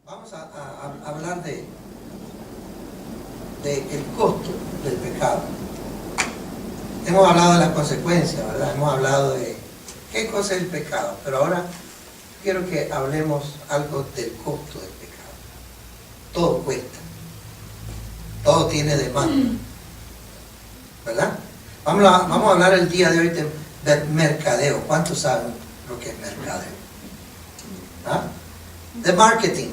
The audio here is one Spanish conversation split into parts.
Vamos a hablar de el costo del pecado. Hemos hablado de las consecuencias, ¿verdad? Hemos hablado de qué cosa es el pecado, pero ahora quiero que hablemos algo del costo del pecado. Todo cuesta, todo tiene demanda, ¿verdad? Vamos a hablar el día de hoy de mercadeo. ¿Cuántos saben lo que es mercadeo? ¿Ah? De marketing.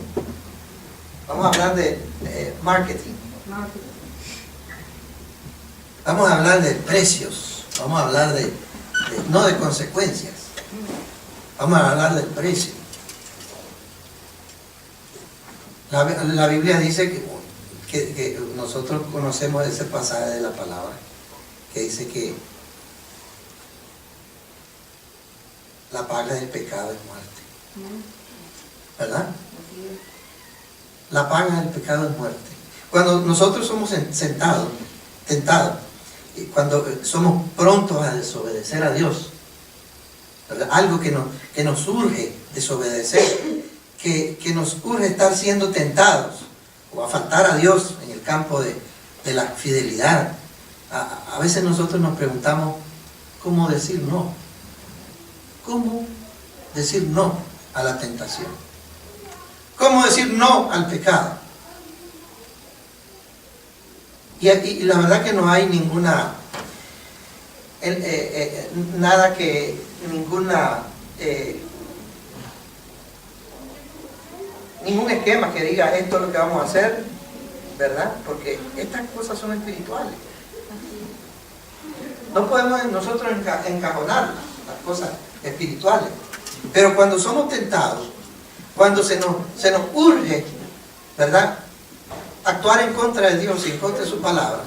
Vamos a hablar de marketing. Vamos a hablar de precios. Vamos a hablar no de consecuencias. Vamos a hablar del precio. La Biblia dice que nosotros conocemos ese pasaje de la palabra que dice que la paga del pecado es muerte. ¿Verdad? La paga del pecado es muerte. Cuando nosotros somos tentados, y cuando somos prontos a desobedecer a Dios, ¿verdad? Algo que nos urge desobedecer, que nos urge estar siendo tentados o a faltar a Dios en el campo de la fidelidad. A veces nosotros nos preguntamos cómo decir no. ¿Cómo decir no a la tentación? ¿Cómo decir no al pecado? Y la verdad que no hay ningún esquema que diga esto es lo que vamos a hacer, ¿verdad? Porque estas cosas son espirituales. No podemos nosotros encajonar las cosas espirituales. Pero cuando somos tentados, cuando se nos urge, ¿verdad?, actuar en contra de Dios y en contra de su palabra,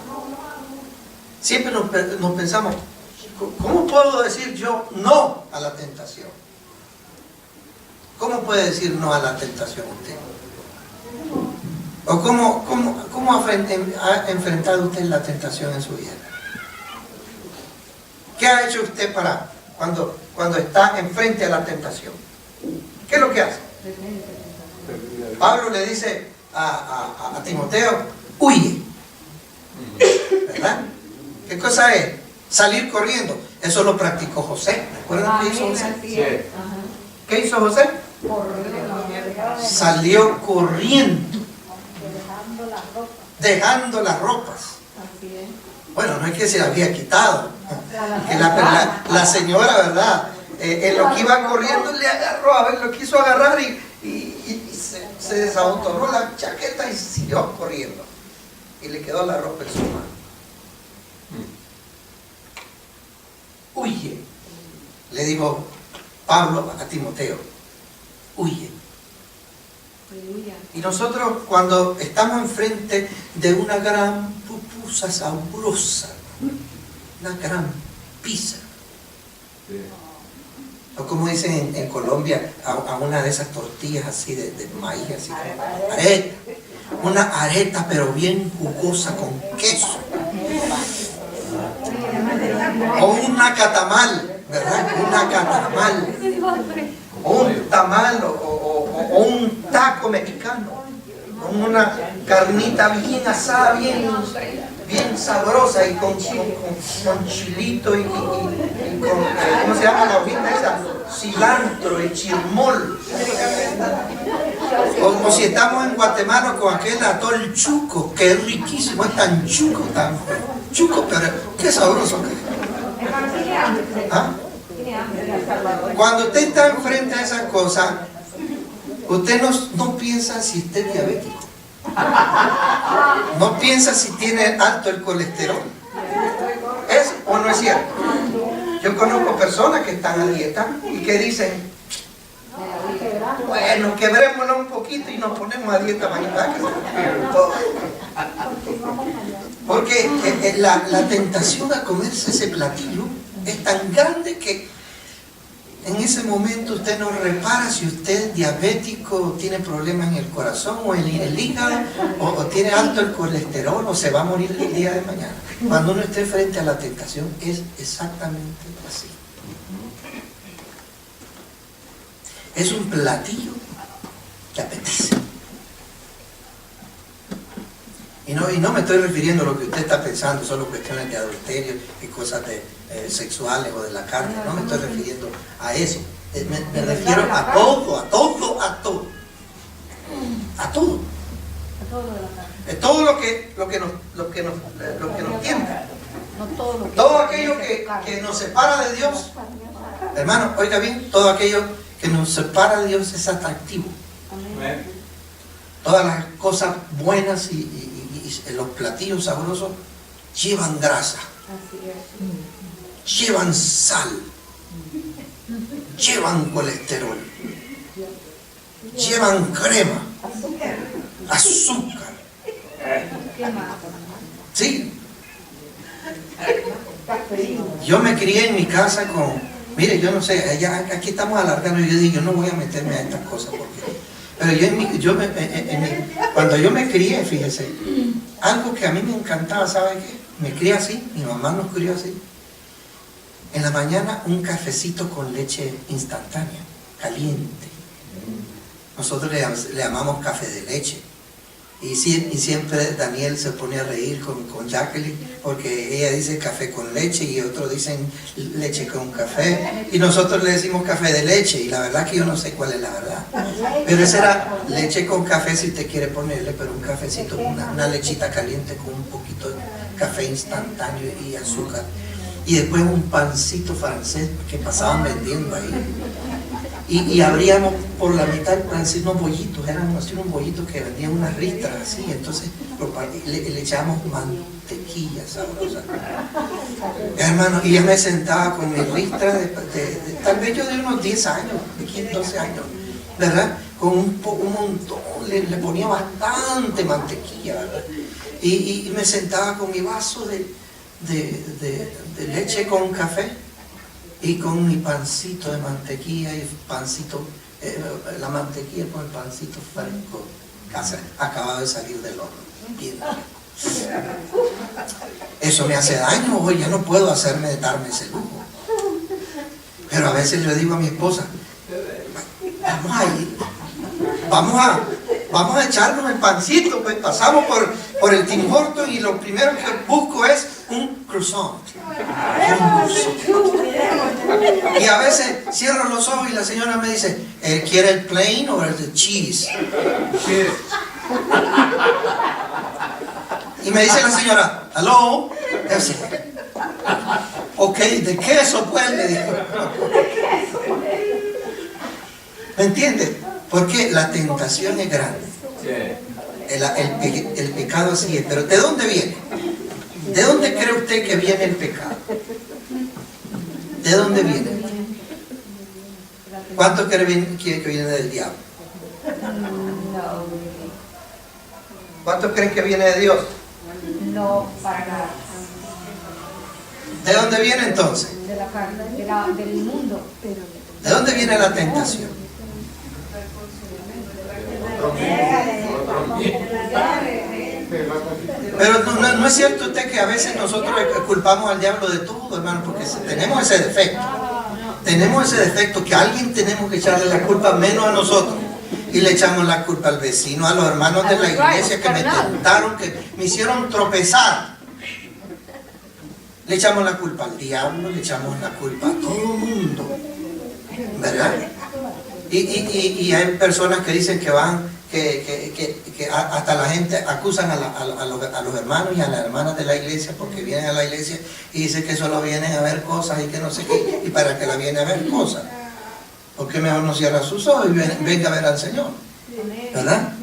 siempre nos pensamos, ¿cómo puedo decir yo no a la tentación? ¿Cómo puede decir no a la tentación usted? ¿O cómo ha enfrentado usted la tentación en su vida? ¿Qué ha hecho usted para cuando está enfrente a la tentación? ¿Qué es lo que hace? Pablo le dice a Timoteo, huye, ¿verdad? ¿Qué cosa es? Salir corriendo. Eso lo practicó José. ¿Recuerdan qué hizo José? Sí. ¿Qué hizo José? Salió corriendo, dejando las ropas. Bueno, no es que se había quitado, que la señora, ¿verdad?, en lo que iba corriendo le agarró, a ver, lo quiso agarrar y se desabotonó la chaqueta y siguió corriendo. Y le quedó la ropa en su mano. Huye, le dijo Pablo a Timoteo, huye. Y nosotros cuando estamos enfrente de una gran pupusa sabrosa, una gran pizza, o como dicen en Colombia, a una de esas tortillas así de maíz, así como areta, una areta pero bien jugosa con queso, o una catamal, ¿verdad? Una catamal, o un tamal, o un taco mexicano, con una carnita bien asada, bien sabrosa, y con chilito y con, ¿cómo se llama la hojita esa? Cilantro y chirmol. O si estamos en Guatemala con aquel atol chuco, que es riquísimo, es tan chuco, pero qué sabroso que es. ¿Ah? Cuando usted está enfrente a esas cosas, usted no piensa si usted es diabético, no piensa si tiene alto el colesterol. ¿Es o no es cierto? Yo conozco personas que están a dieta y que dicen, bueno, quebrémoslo un poquito y nos ponemos a dieta mañana. Porque la tentación a comerse ese platillo es tan grande que en ese momento usted no repara si usted es diabético, tiene problemas en el corazón o en el hígado, o tiene alto el colesterol, o se va a morir el día de mañana. Cuando uno esté frente a la tentación es exactamente así. Es un platillo que apetece. Y no me estoy refiriendo a lo que usted está pensando, solo cuestiones de adulterio y cosas sexuales o de la carne. No me estoy refiriendo a eso. Me refiero a todo. Es todo lo que nos tienta. Todo aquello que nos separa de Dios. Hermano, oiga bien, todo aquello que nos separa de Dios es atractivo. Todas las cosas buenas y los platillos sabrosos llevan grasa, llevan sal, llevan colesterol, llevan crema, azúcar. Sí. Yo me crié en mi casa con, mire, yo no sé, aquí estamos alargando y yo digo, yo no voy a meterme a estas cosas porque... Pero cuando yo me crié, fíjese, algo que a mí me encantaba, ¿sabe qué? Me crié así, mi mamá nos crió así. En la mañana un cafecito con leche instantánea, caliente. Nosotros le llamamos café de leche. Y siempre Daniel se pone a reír con Jacqueline, porque ella dice café con leche y otros dicen leche con café. Y nosotros le decimos café de leche, y la verdad que yo no sé cuál es la verdad. Pero esa era leche con café si usted quiere ponerle, pero un cafecito, una lechita caliente con un poquito de café instantáneo y azúcar. Y después un pancito francés que pasaban vendiendo ahí. Y abríamos por la mitad del pancito unos bollitos, eran así unos bollitos que vendían unas ristras así, entonces le echábamos mantequilla sabrosa. Hermano, y yo me sentaba con mi ristra tal vez yo de unos 10 años, de 15, 12 años, ¿verdad? Con un montón, le ponía bastante mantequilla, ¿verdad? Y me sentaba con mi vaso de leche con café y con mi pancito de mantequilla y pancito, la mantequilla con el pancito fresco, acabado de salir del horno. Bien. Eso me hace daño, hoy ya no puedo darme ese lujo. Pero a veces le digo a mi esposa, vamos a echarnos el pancito, pues pasamos por el Tim Hortons y lo primero que busco es un croissant. Y a veces cierro los ojos y la señora me dice, ¿quiere el plain o el de cheese? Y me dice la señora, ¿hello? Ok, de queso pues, le digo. ¿Me entiende? Porque la tentación es grande. El pecado así es. Pero ¿de dónde viene? ¿De dónde cree usted que viene el pecado? ¿De dónde viene? ¿Cuántos creen que viene del diablo? ¿Cuántos creen que viene de Dios? No, para nada. ¿De dónde viene entonces? De la carne, del mundo. ¿De dónde viene la tentación? Pero no es cierto usted que a veces nosotros culpamos al diablo de todo, hermano, porque tenemos ese defecto. Tenemos ese defecto que a alguien tenemos que echarle la culpa, menos a nosotros. Y le echamos la culpa al vecino, a los hermanos de la iglesia que me tentaron, que me hicieron tropezar. Le echamos la culpa al diablo, le echamos la culpa a todo el mundo, ¿verdad? Y hay personas que dicen que hasta la gente acusan a los hermanos y a las hermanas de la iglesia porque vienen a la iglesia y dicen que solo vienen a ver cosas y que no sé qué, y para que la vienen a ver cosas. Porque mejor no cierra sus ojos y venga a ver al Señor, ¿verdad?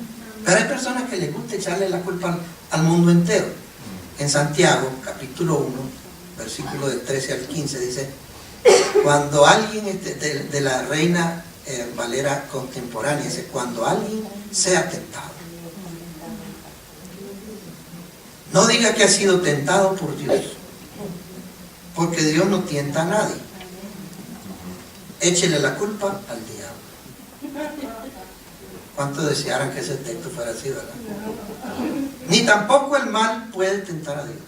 Pero hay personas que les gusta echarle la culpa al mundo entero. En Santiago, capítulo 1, versículo del 13 al 15, dice, cuando alguien, de la Reina Valera contemporánea, dice, cuando alguien sea tentado, no diga que ha sido tentado por Dios, porque Dios no tienta a nadie. Échele la culpa al diablo. ¿Cuántos desearan que ese texto fuera así, verdad? Ni tampoco el mal puede tentar a Dios.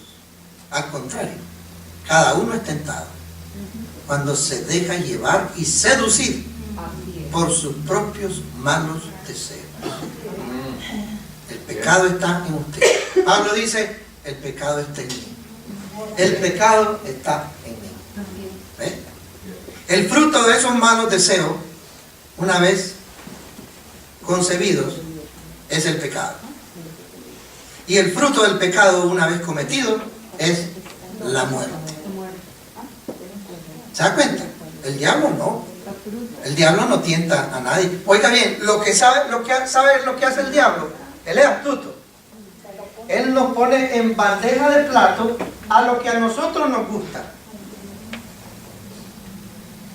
Al contrario, cada uno es tentado cuando se deja llevar y seducir por sus propios malos deseos. El pecado está en usted. Pablo dice, el pecado está en mí. El pecado está en mí. ¿Ve? El fruto de esos malos deseos, una vez concebidos, es el pecado. Y el fruto del pecado, una vez cometido, es la muerte. ¿Se da cuenta? El diablo no. El diablo no tienta a nadie. Oiga bien, lo que sabe lo que hace el diablo. Él es astuto. Él nos pone en bandeja de plato a lo que a nosotros nos gusta.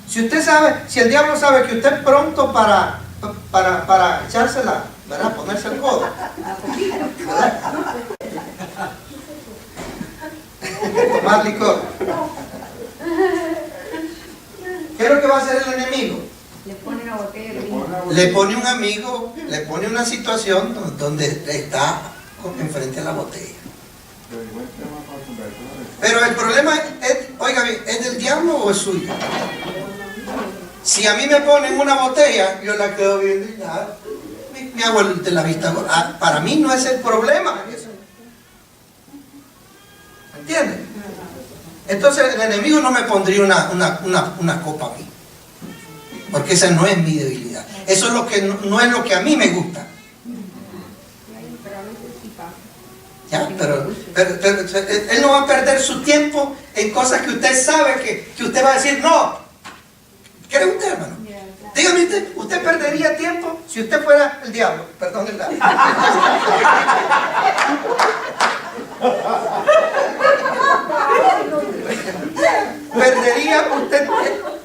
Si usted sabe, si el diablo sabe que usted es pronto para echársela, ¿verdad? Ponerse el codo, ¿verdad? Tomar licor. ¿Qué es lo que va a hacer el enemigo? Le pone una botella de vino. Le pone un amigo, le pone una situación donde está enfrente a la botella. Pero el problema es, oiga bien, ¿es del diablo o es suyo? Si a mí me ponen una botella, yo la quedo viendo y ya me hago de la vista. Para mí no es el problema. ¿Me entiendes? Entonces el enemigo no me pondría una copa a mí. Porque esa no es mi debilidad. Eso es lo que no es lo que a mí me gusta. ¿Ya? Pero él no va a perder su tiempo en cosas que usted sabe que usted va a decir no. ¿Quiere usted, hermano? Dígame usted perdería tiempo si usted fuera el diablo. Perdón, el diablo.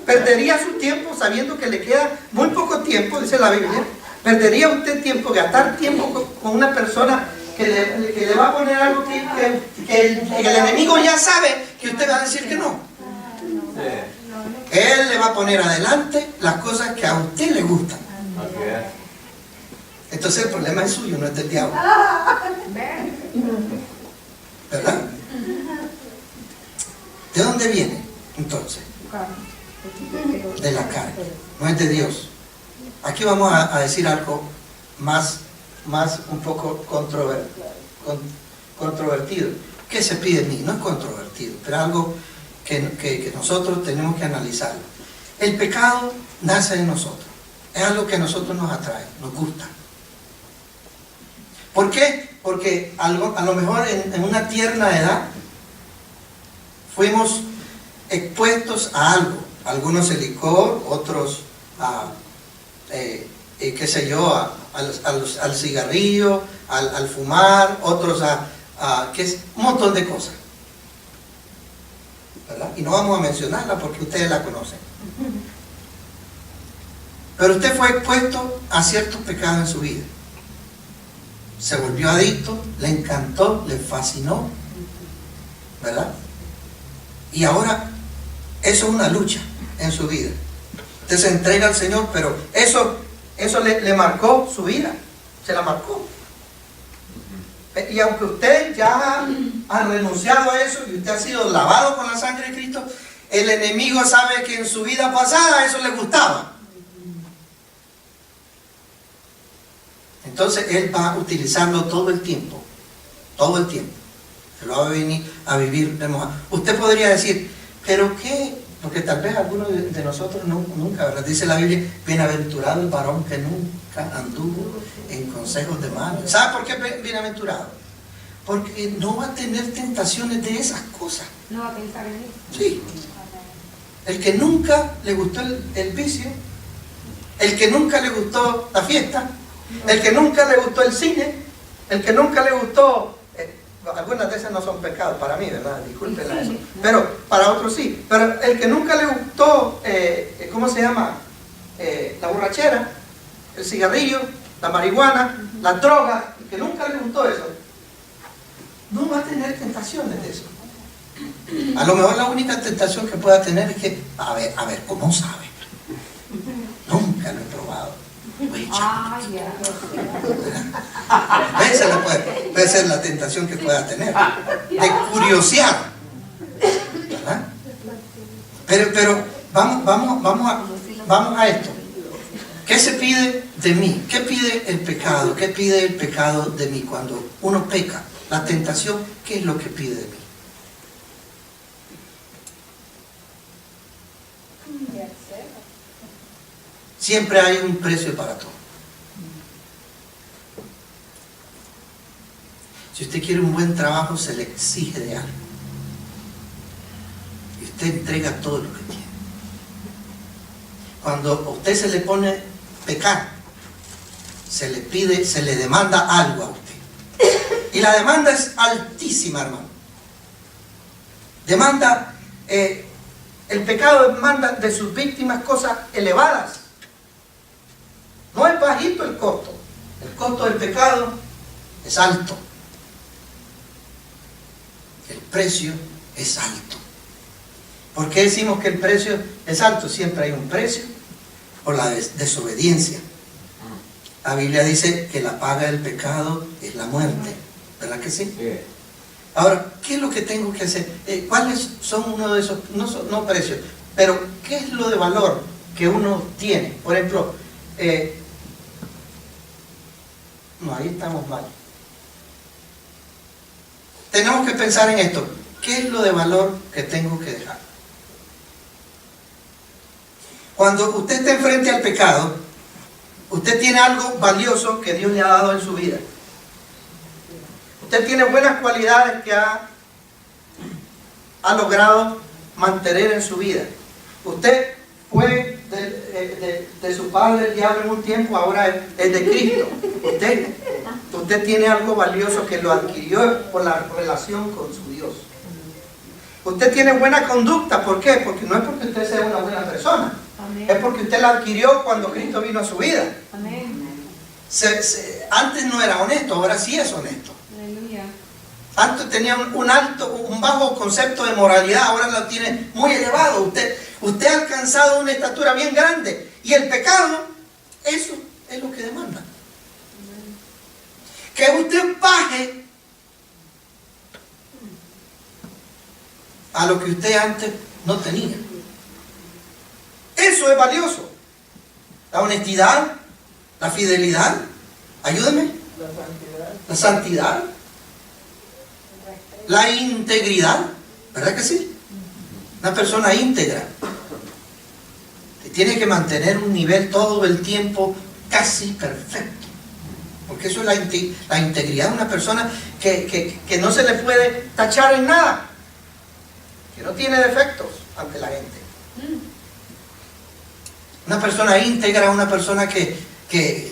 Perdería su tiempo sabiendo que le queda muy poco tiempo, dice la Biblia. Perdería usted tiempo, gastar tiempo con una persona que le va a poner algo que el enemigo ya sabe que usted va a decir que no. Él le va a poner adelante las cosas que a usted le gustan. Entonces el problema es suyo, no es del diablo. ¿Verdad? ¿De dónde viene entonces? De la carne, no es de Dios. Aquí vamos a decir algo más un poco controvertido. ¿Qué se pide de mí? No es controvertido, pero algo que nosotros tenemos que analizar. El pecado nace de nosotros. Es algo que a nosotros nos atrae, nos gusta. ¿Por qué? Porque a lo mejor en una tierna edad fuimos expuestos a algo. Algunos el licor, otros qué sé yo, al cigarrillo, al fumar, otros un montón de cosas, ¿verdad? Y no vamos a mencionarla porque ustedes la conocen. Pero usted fue expuesto a ciertos pecados en su vida. Se volvió adicto, le encantó, le fascinó, ¿verdad? Y ahora eso es una lucha en su vida. Usted se entrega al Señor, pero eso le marcó su vida, se la marcó. Y aunque usted ya ha renunciado a eso y usted ha sido lavado con la sangre de Cristo, el enemigo sabe que en su vida pasada eso le gustaba. Entonces él va a utilizarlo todo el tiempo. Se lo va a venir a vivir. Usted podría decir, ¿pero qué? Porque tal vez algunos de nosotros nunca, ¿verdad? Dice la Biblia, bienaventurado el varón que nunca anduvo en consejos de malos. ¿Sabe por qué bienaventurado? Porque no va a tener tentaciones de esas cosas. No va a pensar en eso. Sí. El que nunca le gustó el vicio, el que nunca le gustó la fiesta, el que nunca le gustó el cine, el que nunca le gustó... algunas de esas no son pecados para mí, ¿verdad? Discúlpenla eso. Pero para otros sí. Pero el que nunca le gustó, ¿cómo se llama? La borrachera, el cigarrillo, la marihuana, las drogas, el que nunca le gustó eso, no va a tener tentaciones de eso. A lo mejor la única tentación que pueda tener es que, a ver, ¿cómo sabe? Nunca lo he probado. Esa puede ser la tentación que pueda tener, de curiosear, ¿verdad? Pero vamos a esto. ¿qué se pide de mí? ¿Qué pide el pecado? ¿Qué pide el pecado de mí cuando uno peca? La tentación, ¿qué es lo que pide de mí? Siempre hay un precio para todo. Si usted quiere un buen trabajo, se le exige de algo. Y usted entrega todo lo que tiene. Cuando a usted se le pone pecar, se le pide, se le demanda algo a usted. Y la demanda es altísima, hermano. Demanda, el pecado demanda de sus víctimas cosas elevadas. No es bajito el costo. El costo del pecado es alto. El precio es alto. ¿Por qué decimos que el precio es alto? Siempre hay un precio por la desobediencia. La Biblia dice que la paga del pecado es la muerte. ¿Verdad que sí? Ahora, ¿qué es lo que tengo que hacer? ¿Cuáles son uno de esos, no precios, pero qué es lo de valor que uno tiene? Por ejemplo, no, ahí estamos mal. Tenemos que pensar en esto. ¿Qué es lo de valor que tengo que dejar? Cuando usted esté frente al pecado, usted tiene algo valioso que Dios le ha dado en su vida. Usted tiene buenas cualidades que ha logrado mantener en su vida. Usted fue de su padre el diablo en un tiempo, ahora es de Cristo. Usted tiene algo valioso que lo adquirió por la relación con su Dios. Usted tiene buena conducta, ¿por qué? Porque no es porque usted sea una buena persona. Amén. Es porque usted la adquirió cuando Cristo vino a su vida. Amén. Antes no era honesto, ahora sí es honesto. Aleluya. Antes tenía un bajo concepto de moralidad, ahora lo tiene muy elevado. Usted ha alcanzado una estatura bien grande. Y el pecado, eso es lo que demanda. Que usted baje a lo que usted antes no tenía. Eso es valioso. La honestidad, la fidelidad, ayúdeme. La santidad, la integridad, ¿verdad que sí? Una persona íntegra tiene que mantener un nivel todo el tiempo casi perfecto. Porque eso es la integridad de una persona que no se le puede tachar en nada, que no tiene defectos ante la gente. Una persona íntegra, una persona que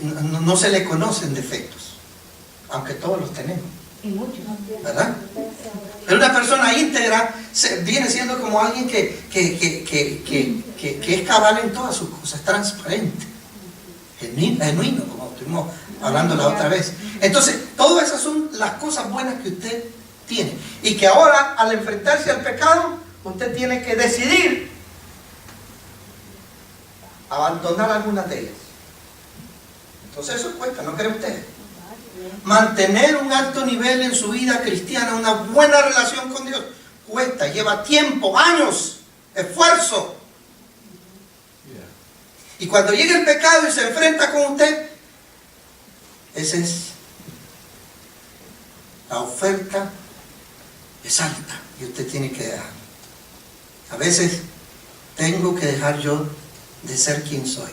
no se le conocen defectos, aunque todos los tenemos, ¿verdad? Pero una persona íntegra viene siendo como alguien que es cabal en todas sus cosas, transparente, genuino, como estuvimos hablando la otra vez. Entonces, todas esas son las cosas buenas que usted tiene. Y que ahora, al enfrentarse al pecado, usted tiene que decidir abandonar algunas de ellas. Entonces eso cuesta, ¿no cree usted? Mantener un alto nivel en su vida cristiana, una buena relación con Dios, cuesta, lleva tiempo, años, esfuerzo. Y cuando llega el pecado y se enfrenta con usted, esa es la oferta, es alta y usted tiene que dejar. A veces tengo que dejar yo de ser quien soy.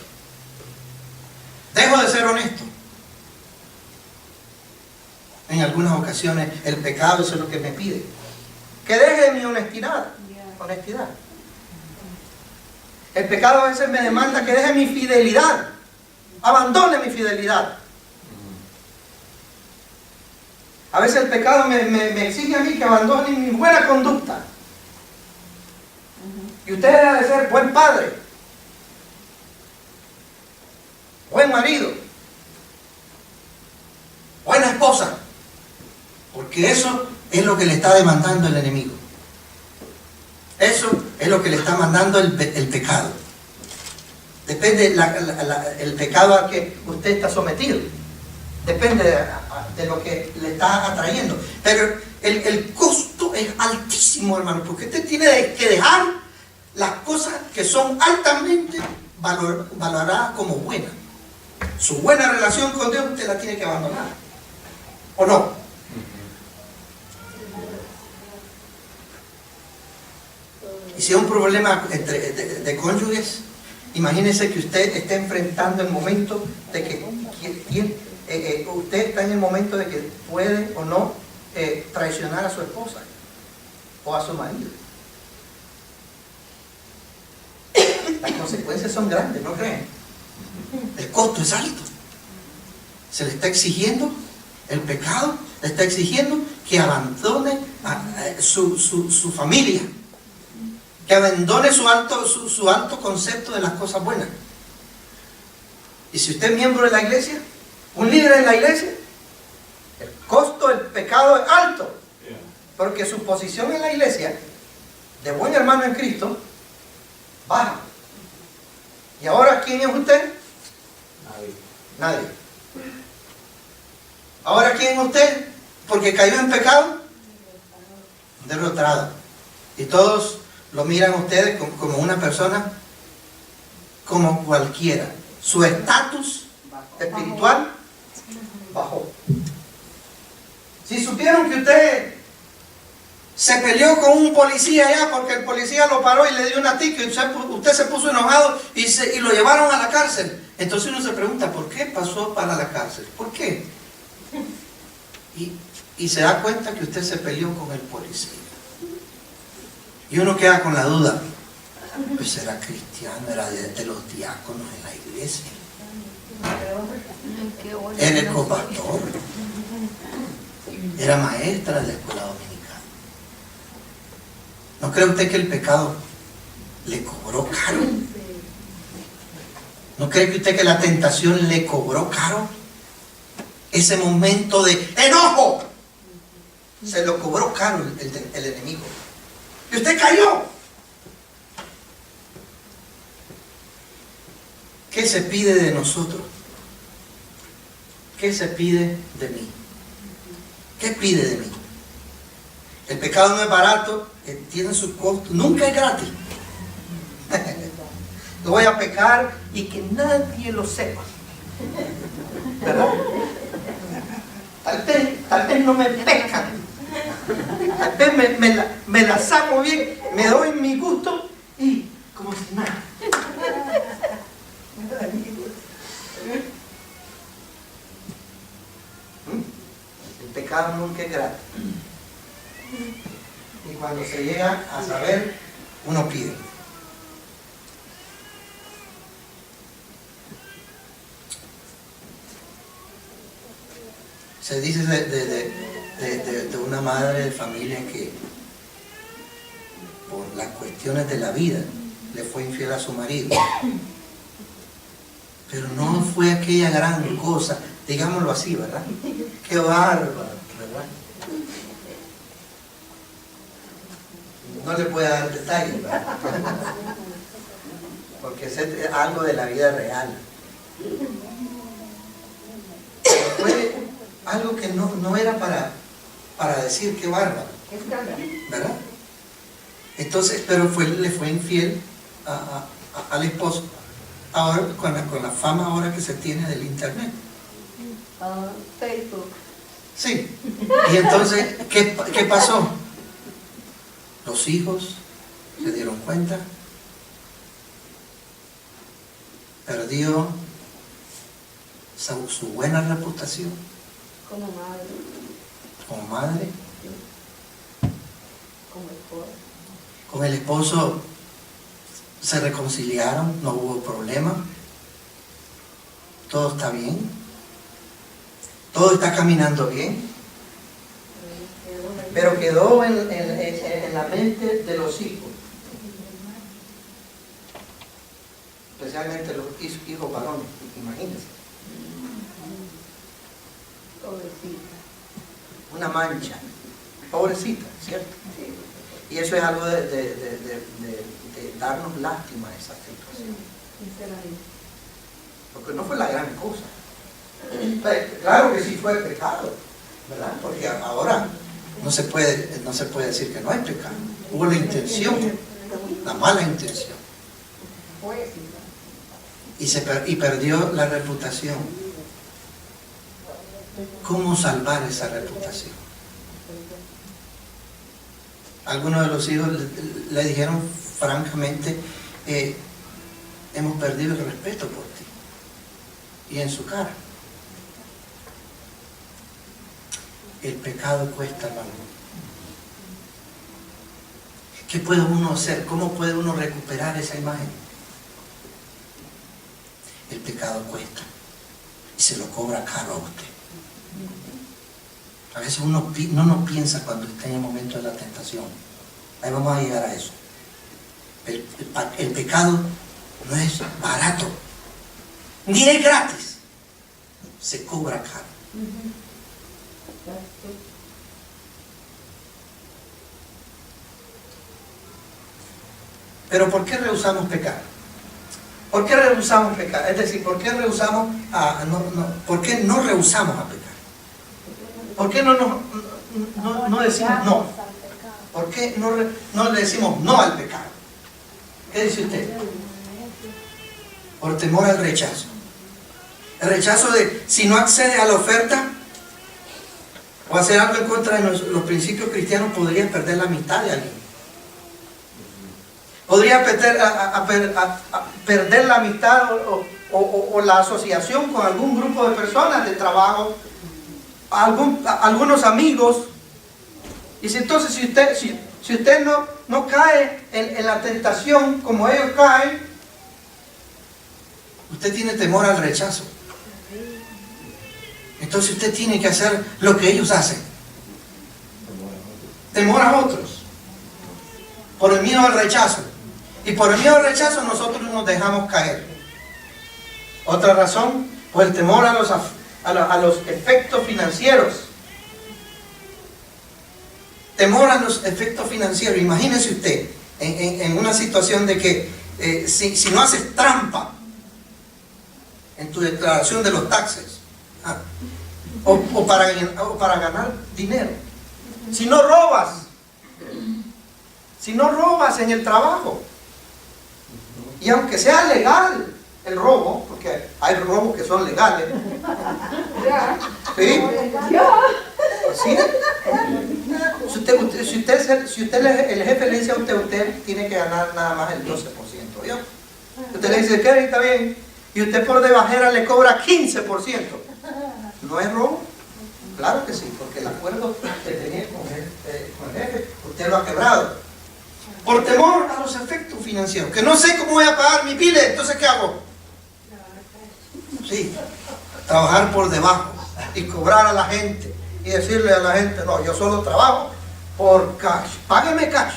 Dejo de ser honesto. En algunas ocasiones el pecado, eso es lo que me pide. Que deje mi honestidad. El pecado a veces me demanda que deje mi fidelidad. Abandone mi fidelidad. A veces el pecado me exige a mí que abandone mi buena conducta. Y usted debe de ser buen padre, buen marido, buena esposa, porque eso es lo que le está demandando el enemigo. Eso es lo que le está mandando el pecado. Depende el pecado al que usted está sometido. Depende de lo que le está atrayendo. Pero el costo es altísimo, hermano, porque usted tiene que dejar las cosas que son altamente valoradas como buenas. su buena relación con Dios, usted la tiene que abandonar. ¿O no? Y si es un problema de cónyuges, imagínese que usted esté enfrentando el momento de que usted está en el momento de que puede o no traicionar a su esposa o a su marido. Las consecuencias son grandes, ¿no creen? El costo es alto. Se le está exigiendo el pecado, le está exigiendo que abandone su familia, que abandone su alto concepto de las cosas buenas. Y si usted es miembro de la iglesia, un líder en la iglesia, el costo del pecado es alto, porque su posición en la iglesia de buen hermano en Cristo baja. ¿Y ahora quién es usted? Nadie. ¿Ahora quién es usted? Porque cayó en pecado, derrotado. Y todos lo miran a ustedes como una persona como cualquiera. Su estatus espiritual bajó. Si supieron que usted se peleó con un policía allá porque el policía lo paró y le dio una tica y usted se puso enojado y lo llevaron a la cárcel, entonces uno se pregunta, ¿por qué pasó para la cárcel? ¿Por qué? Y se da cuenta que usted se peleó con el policía. Y uno queda con la duda, pues era cristiano, era de los diáconos en la iglesia, era el copastor, era maestra de la escuela dominicana. ¿No cree usted que el pecado le cobró caro? ¿No cree usted que la tentación le cobró caro? Ese momento de enojo se lo cobró caro el enemigo. Y usted cayó. ¿Qué se pide de nosotros? ¿Qué se pide de mí? ¿Qué pide de mí? El pecado no es barato, tiene sus costos, nunca es gratis. Yo voy a pecar y que nadie lo sepa, ¿verdad? Tal vez no me pescan, tal vez me la saco bien, me doy mi gusto y como si nada. El pecado nunca es gratis. Y cuando se llega a saber, uno pide. Se dice de una madre de familia que por las cuestiones de la vida le fue infiel a su marido. Pero no fue aquella gran cosa, digámoslo así, ¿verdad? Qué bárbaro, ¿verdad? No le puedo dar detalles, ¿verdad? Porque es algo de la vida real. Fue algo que no era para decir qué bárbaro, ¿verdad? Entonces, pero le fue infiel al esposo. Ahora, con la fama ahora que se tiene del internet. Facebook. Sí. Y entonces, ¿qué pasó? Los hijos se dieron cuenta, perdió su buena reputación Como madre. como madre, Como esposa. con el esposo se reconciliaron, no hubo problema, todo está bien, todo está caminando bien, pero quedó en la mente de los hijos, especialmente los hijos varones, imagínense. Pobrecita. Una mancha, pobrecita, ¿cierto? Y eso es algo de darnos lástima a esa situación. Porque no fue la gran cosa. Claro que sí fue pecado, ¿verdad? Porque ahora no se puede decir que no hay pecado. Hubo la intención, la mala intención. y perdió la reputación. ¿Cómo salvar esa reputación? Algunos de los hijos le dijeron francamente, hemos perdido el respeto por ti. Y en su cara. El pecado cuesta, hermano. ¿Qué puede uno hacer? ¿Cómo puede uno recuperar esa imagen? El pecado cuesta. Y se lo cobra caro a usted. A veces uno no piensa cuando está en el momento de la tentación. Ahí vamos a llegar a eso. El pecado no es barato. Ni es gratis. Se cobra caro. Pero ¿por qué rehusamos pecar? ¿Por qué rehusamos pecar? Es decir, ¿por qué rehusamos ¿por qué no rehusamos a pecar? ¿Por qué no decimos no? ¿Por qué no le decimos no al pecado? ¿Qué dice usted? Por temor al rechazo. El rechazo de si no accede a la oferta o hacer algo en contra de los principios cristianos, podría perder la amistad de alguien. Podría perder la amistad o la asociación con algún grupo de personas de trabajo, algunos amigos. Y entonces si usted no cae en la tentación como ellos caen, usted tiene temor al rechazo. Entonces usted tiene que hacer lo que ellos hacen. Temor a otros. Por el miedo al rechazo. Y por el miedo al rechazo nosotros nos dejamos caer. Otra razón, por el temor a los efectos financieros. Temor a los efectos financieros. Imagínese usted en una situación de que si no haces trampa en tu declaración de los taxes, o para ganar dinero, si no robas en el trabajo, y aunque sea legal el robo, porque hay robos que son legales, ¿sí? ¿Sí? Si usted el jefe le dice a usted tiene que ganar nada más el 12%, ¿vio? Usted le dice, ¿qué? Está bien. Y usted por de bajera le cobra 15%. ¿No es robo? Claro que sí, porque el acuerdo que tenía con el jefe, usted lo ha quebrado. Por temor a los efectos financieros, que no sé cómo voy a pagar mi pile, entonces ¿qué hago? Sí, trabajar por debajo y cobrar a la gente y decirle a la gente, no, yo solo trabajo por cash, págueme cash.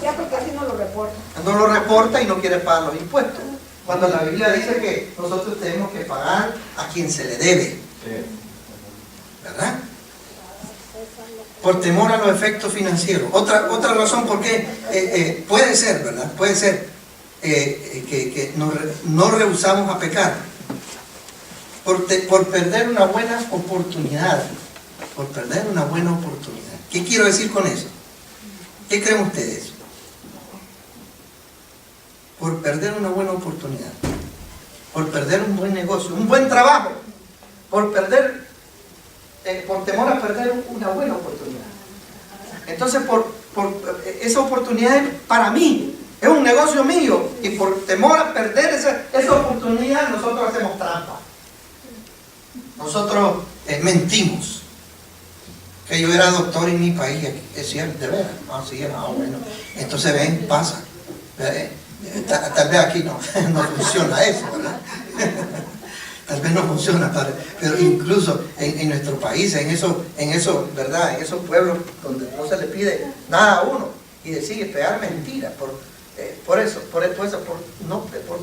Ya, porque así no lo reporta. No lo reporta y no quiere pagar los impuestos. Cuando la Biblia dice que nosotros tenemos que pagar a quien se le debe. ¿Verdad? Por temor a los efectos financieros. Otra razón por qué puede ser, ¿verdad? Puede ser que no rehusamos a pecar. Por perder una buena oportunidad. Por perder una buena oportunidad. ¿Qué quiero decir con eso? ¿Qué creen ustedes? Por perder una buena oportunidad. Por perder un buen negocio, un buen trabajo. Por temor a perder una buena oportunidad. Entonces, por esa oportunidad es para mí, es un negocio mío, y por temor a perder esa oportunidad, nosotros hacemos trampa. Nosotros mentimos. Que yo era doctor en mi país, es cierto, de veras. Bueno. Entonces ven, pasa. Tal vez aquí no funciona eso, ¿verdad? Tal vez no funciona, pero incluso en nuestro país, en eso, ¿verdad? En esos pueblos donde no se le pide nada a uno y decide pegar mentiras por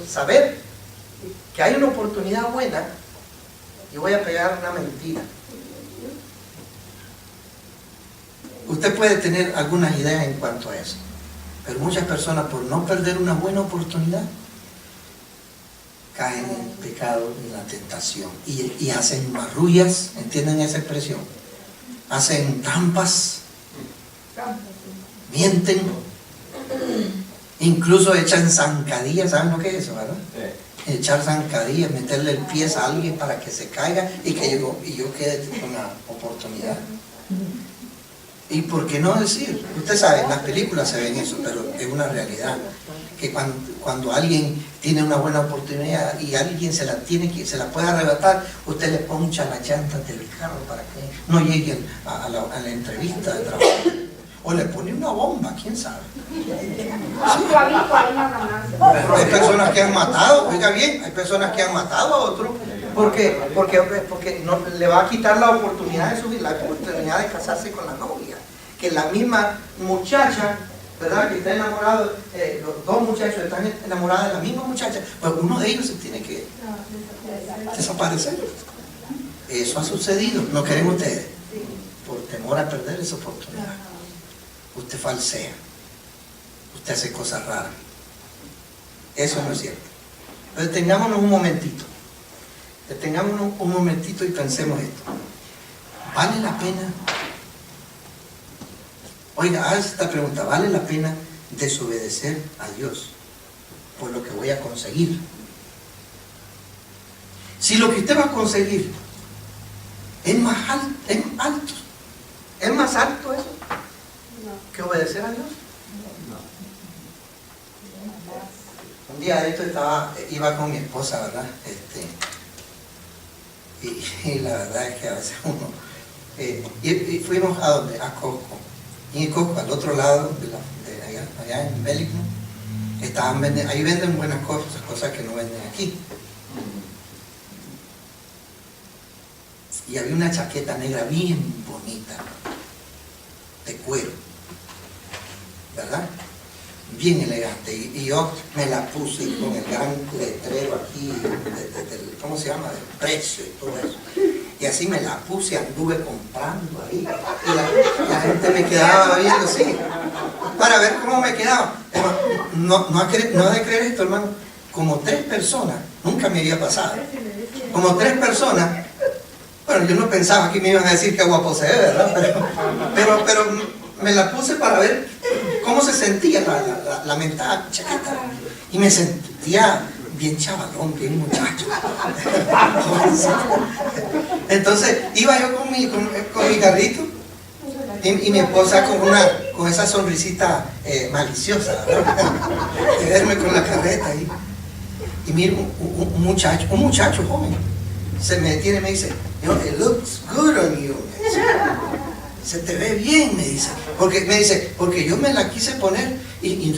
saber que hay una oportunidad buena y voy a pegar una mentira. Usted puede tener algunas ideas en cuanto a eso, pero muchas personas, por no perder una buena oportunidad, caen en el pecado, en la tentación, y hacen marrullas, ¿entienden esa expresión? Hacen trampas, mienten, incluso echan zancadillas. ¿Saben lo que es eso, verdad? echar zancadillas, meterle el pie a alguien para que se caiga y que yo quede con la oportunidad. ¿Y por qué no decir? Usted sabe, en las películas se ven eso, pero es una realidad. Que cuando alguien tiene una buena oportunidad y alguien se la puede arrebatar, usted le poncha las llantas del carro para que no lleguen a la entrevista de trabajo. O le pone una bomba, quién sabe. Hay personas que han matado, oiga bien, hay personas que han matado a otros porque no, le va a quitar la oportunidad de casarse con la novia. Que la misma muchacha, ¿verdad?, que está enamorado, los dos muchachos están enamorados de la misma muchacha, pues uno de ellos se tiene que desaparecer. Eso ha sucedido, ¿no creen ustedes? Por temor a perder esa oportunidad. Usted falsea, usted hace cosas raras. Eso no es cierto. Pero detengámonos un momentito. Detengámonos un momentito y pensemos esto. ¿Vale la pena? Oiga, haz esta pregunta. ¿Vale la pena desobedecer a Dios por lo que voy a conseguir? Si lo que usted va a conseguir es más alto eso que obedecer a Dios. Un día de esto iba con mi esposa, ¿verdad? Y la verdad es que a veces uno y fuimos a donde, a Costco, y en Costco, al otro lado de allá en Bellingham, ahí venden buenas cosas que no venden aquí. Y había una chaqueta negra bien bonita, de cuero, ¿verdad? Bien elegante, y yo me la puse con el gran letrero aquí, ¿cómo se llama?, del precio y todo eso. Y así me la puse, anduve comprando ahí, y la gente me quedaba viendo así, para ver cómo me quedaba. No ha de creer esto, hermano, como 3 personas, nunca me había pasado, como 3 personas, bueno, yo no pensaba que me iban a decir que guapo se ve, ¿verdad? Pero me la puse para ver cómo se sentía la mentada chaqueta. Y me sentía bien chavalón, bien muchacho. Entonces iba yo con mi carrito y mi esposa con esa sonrisita maliciosa, ¿verdad? De verme con la carreta ahí. Y mira, un muchacho joven se me detiene y me dice, it looks good on you. Se te ve bien, me dice, porque yo me la quise poner y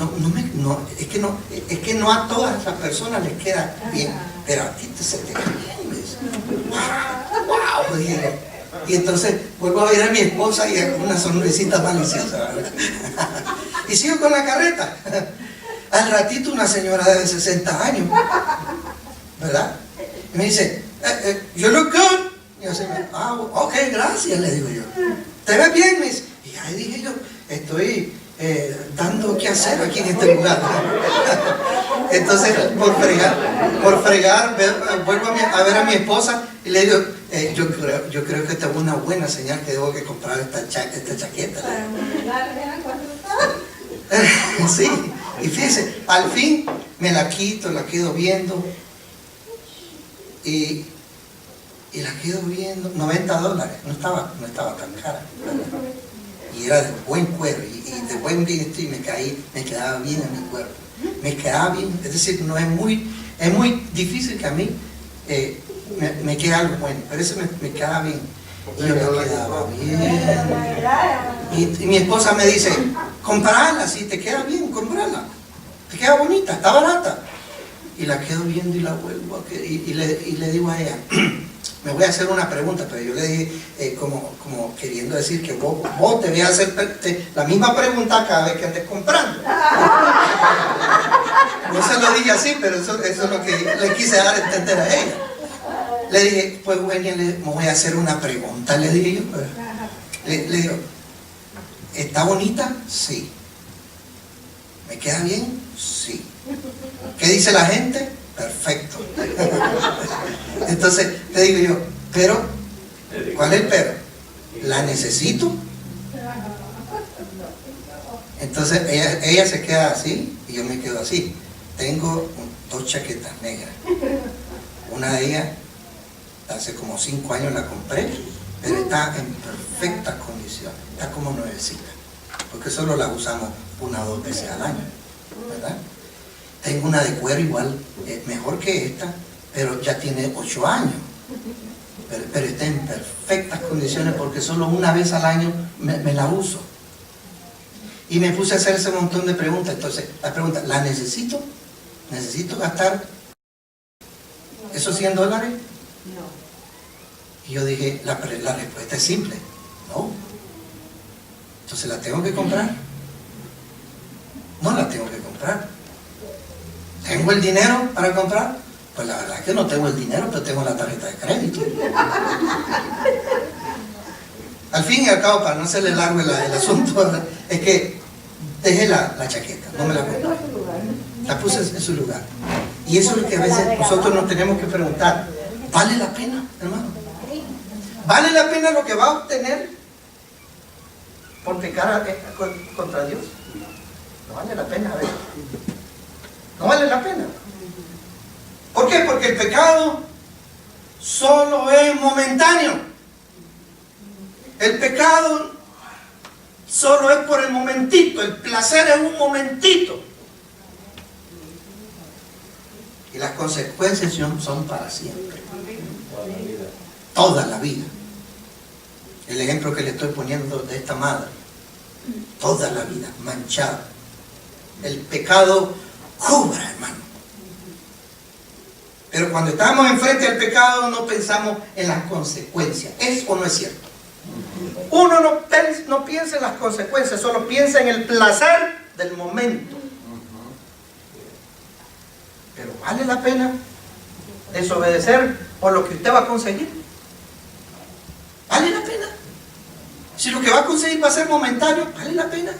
es que no a todas las personas les queda bien, pero a ti se te ve bien, me dice. Wow, dije. Y entonces vuelvo a ver a mi esposa y con una sonrisita maliciosa, ¿verdad? Y sigo con la carreta. Al ratito una señora de 60 años, ¿verdad? Y me dice, you look good. Y yo así, ok, gracias, le digo yo. ¿Te ves bien? Me dice. Y ahí dije yo, estoy dando qué hacer aquí en este lugar. Entonces, por fregar, vuelvo a ver a mi esposa y le digo, yo creo que esta es una buena señal que debo que comprar esta chaqueta. Sí, y fíjense, al fin me la quito, la quedo viendo y la quedo viendo, $90, no estaba tan cara, ¿verdad? Y era de buen cuero y de buen bienestar, y me quedaba bien en mi cuerpo, me quedaba bien, es decir, es muy difícil que a mí me quede algo bueno, pero eso me quedaba bien, y yo me quedaba bien, y mi esposa me dice, comprala, si te queda bien, comprala, te queda bonita, está barata, y la quedo viendo y la vuelvo a y le digo a ella, me voy a hacer una pregunta, pero yo le dije como queriendo decir que vos te voy a hacer la misma pregunta cada vez que andes comprando. No se lo dije así, pero eso es lo que le quise dar a entender a ella. Le dije, pues bueno, me voy a hacer una pregunta, le dije yo. Le digo, ¿está bonita? Sí. ¿Me queda bien? Sí. ¿Qué dice la gente? Perfecto. Entonces le digo yo, pero, ¿cuál es el pero? ¿La necesito? Entonces ella se queda así y yo me quedo así. Tengo 2 chaquetas negras. Una de ellas, hace como 5 años la compré, pero está en perfecta condición, está como nuevecita, porque solo la usamos 1 o 2 veces al año, ¿verdad? Tengo una de cuero igual, mejor que esta, pero ya tiene 8 años, pero está en perfectas condiciones porque solo 1 vez al año me la uso. Y me puse a hacer ese montón de preguntas. Entonces, la pregunta, ¿la necesito? ¿Necesito gastar esos $100? No. Y yo dije, la respuesta es simple, no. Entonces, ¿la tengo que comprar? No la tengo que comprar. ¿Tengo el dinero para comprar? Pues la verdad es que no tengo el dinero, pero tengo la tarjeta de crédito. Al fin y al cabo, para no hacerle largo el asunto, es que dejé la chaqueta, no me la compré. La puse en su lugar. Y eso es lo que a veces nosotros nos tenemos que preguntar. ¿Vale la pena, hermano? ¿Vale la pena lo que va a obtener por pecar contra Dios? No vale la pena, a ver. No vale la pena. ¿Por qué? Porque el pecado solo es momentáneo. El pecado solo es por el momentito. El placer es un momentito. Y las consecuencias son para siempre. Toda la vida. El ejemplo que le estoy poniendo de esta madre. Toda la vida manchada. El pecado cubra, hermano. Pero cuando estamos enfrente al pecado no pensamos en las consecuencias. ¿Es o no es cierto? Uno no piensa en las consecuencias, solo piensa en el placer del momento. Pero ¿vale la pena desobedecer por lo que usted va a conseguir? ¿Vale la pena? Si lo que va a conseguir va a ser momentáneo, ¿vale la pena?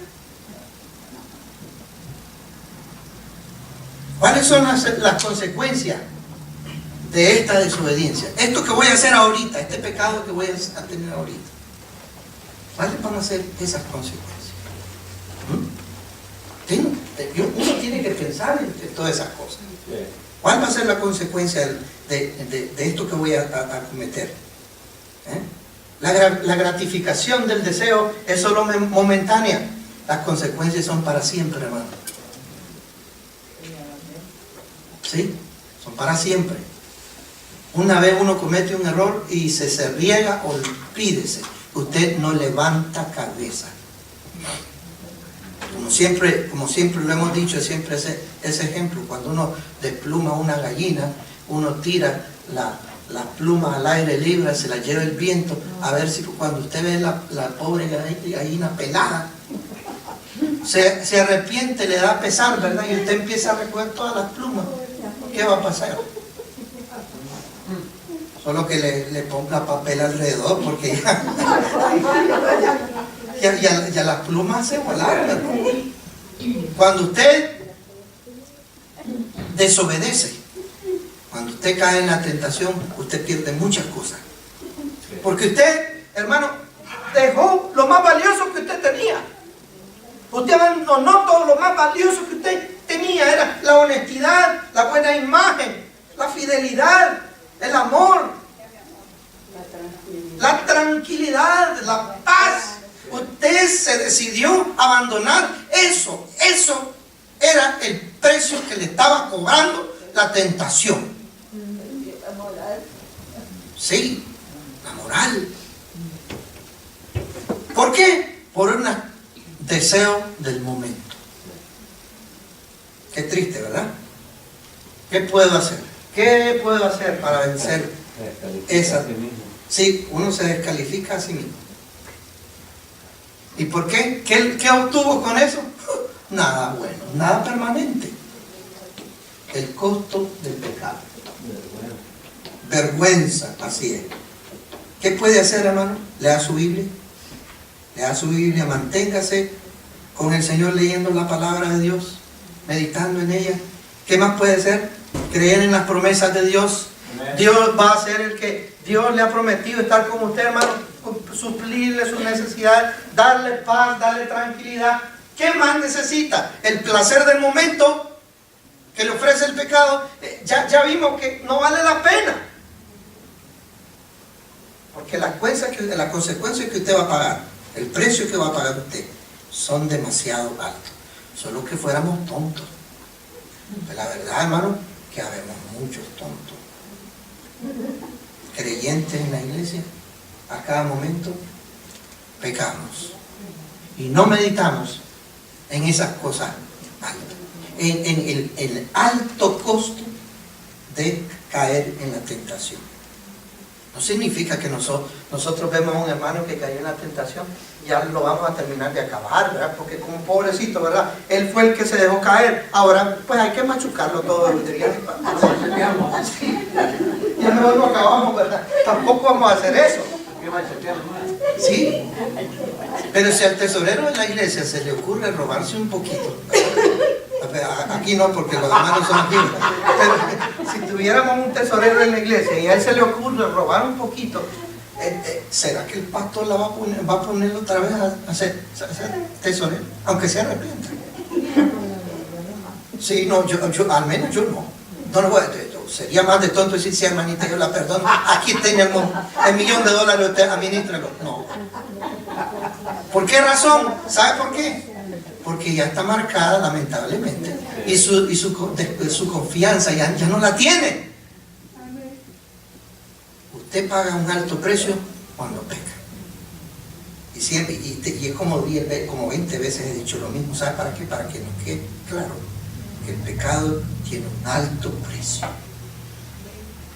¿Cuáles son las consecuencias de esta desobediencia? Esto que voy a hacer ahorita, este pecado que voy a tener ahorita, ¿cuáles van a ser esas consecuencias? Uno tiene que pensar en todas esas cosas. ¿Cuál va a ser la consecuencia de esto que voy a cometer? La gratificación del deseo es solo momentánea. Las consecuencias son para siempre, hermano. ¿Sí? Son para siempre. Una vez uno comete un error y se riega, olvídese. Usted no levanta cabeza. Como siempre lo hemos dicho, siempre ese ejemplo. Cuando uno despluma una gallina, uno tira la pluma al aire libre, se la lleva el viento, a ver si cuando usted ve la pobre gallina pelada, se arrepiente, le da pesar, ¿verdad? Y usted empieza a recoger todas las plumas. ¿Qué va a pasar? Solo que le ponga papel alrededor, porque ya las plumas se volaron, ¿verdad? Cuando usted desobedece, cuando usted cae en la tentación, usted pierde muchas cosas. Porque usted, hermano, dejó lo más valioso que usted tenía. Usted abandonó todo lo más valioso que usted tenía. Era la honestidad, la buena imagen, la fidelidad, el amor, la tranquilidad, la paz. Usted se decidió abandonar eso. Eso era el precio que le estaba cobrando la tentación. Sí, la moral. ¿Por qué? Por un deseo del momento. Qué triste, ¿verdad? ¿Qué puedo hacer? ¿Qué puedo hacer para vencer esa? Sí, uno se descalifica a sí mismo. ¿Y por qué? ¿Qué obtuvo con eso? Nada bueno, nada permanente. El costo del pecado. Vergüenza, así es. ¿Qué puede hacer, hermano? Lea su Biblia. Lea su Biblia, manténgase con el Señor leyendo la palabra de Dios, meditando en ella. ¿Qué más puede hacer? Creer en las promesas de Dios. Dios va a ser el que Dios le ha prometido estar con usted, hermano, suplirle sus necesidades, darle paz, darle tranquilidad. ¿Qué más necesita? El placer del momento. que le ofrece el pecado, ya vimos que no vale la pena. Porque la consecuencia que usted va a pagar, el precio que va a pagar usted, son demasiado altos. Solo que fuéramos tontos. Pues la verdad, hermano, que habemos muchos tontos. Creyentes en la iglesia, a cada momento pecamos. Y no meditamos en esas cosas altas. En el alto costo de caer en la tentación. No significa que nosotros vemos a un hermano que cayó en la tentación, ya lo vamos a terminar de acabar, ¿verdad? Porque como pobrecito, ¿verdad? Él fue el que se dejó caer. Ahora, pues hay que machucarlo todo los días. Ya mejor lo acabamos, ¿verdad? Tampoco vamos a hacer eso. Sí. Pero si al tesorero de la iglesia se le ocurre robarse un poquito, aquí no, porque los hermanos son aquí, pero si tuviéramos un tesorero en la iglesia y a él se le ocurre robar un poquito, ¿será que el pastor la va a poner otra vez a ser tesorero? Aunque se arrepienta. Sí, no, yo al menos yo no. No lo voy a decir. Sería más de tonto decir, sí, hermanita, yo la perdono. Aquí tiene el $1.000.000, usted administralo. No. ¿Por qué razón? ¿Sabe por qué? Porque ya está marcada, lamentablemente, y su confianza ya no la tiene. Usted paga un alto precio cuando peca. Y siempre, y es como 20 veces he dicho lo mismo. ¿Sabe para qué? Para que nos quede claro que el pecado tiene un alto precio.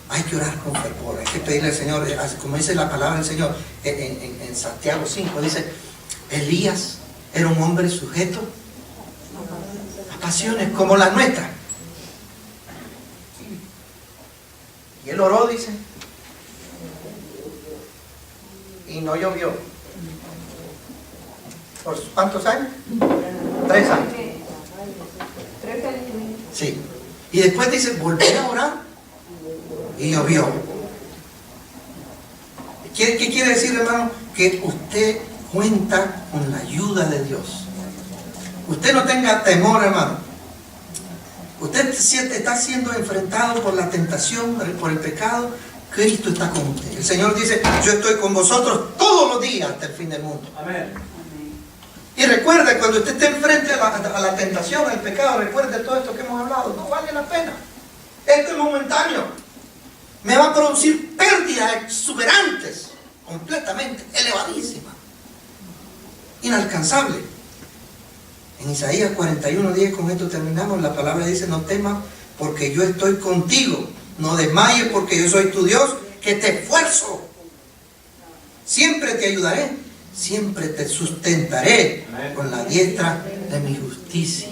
Hay que orar con fervor, hay que pedirle al Señor, como dice la palabra del Señor en Santiago 5, dice, Elías era un hombre sujeto a pasiones como las nuestras. Y él oró, dice, y no llovió. ¿Por cuántos años? 3 años. Sí. Y después dice, volví a orar y llovió. ¿Qué quiere decir, hermano? Que usted cuenta con la ayuda de Dios. Usted no tenga temor, hermano. Usted está siendo enfrentado por la tentación, por el pecado. Cristo está con usted. El Señor dice, yo estoy con vosotros todos los días hasta el fin del mundo. Amén. Y recuerde, cuando usted esté enfrente a la tentación, al pecado, recuerde todo esto que hemos hablado. No vale la pena. Esto es momentáneo. Me va a producir pérdidas exuberantes, completamente elevadísimas, inalcanzables. En Isaías 41:10, con esto terminamos, la palabra dice, no temas porque yo estoy contigo, no desmayes porque yo soy tu Dios, que te esfuerzo. Siempre te ayudaré, siempre te sustentaré con la diestra de mi justicia.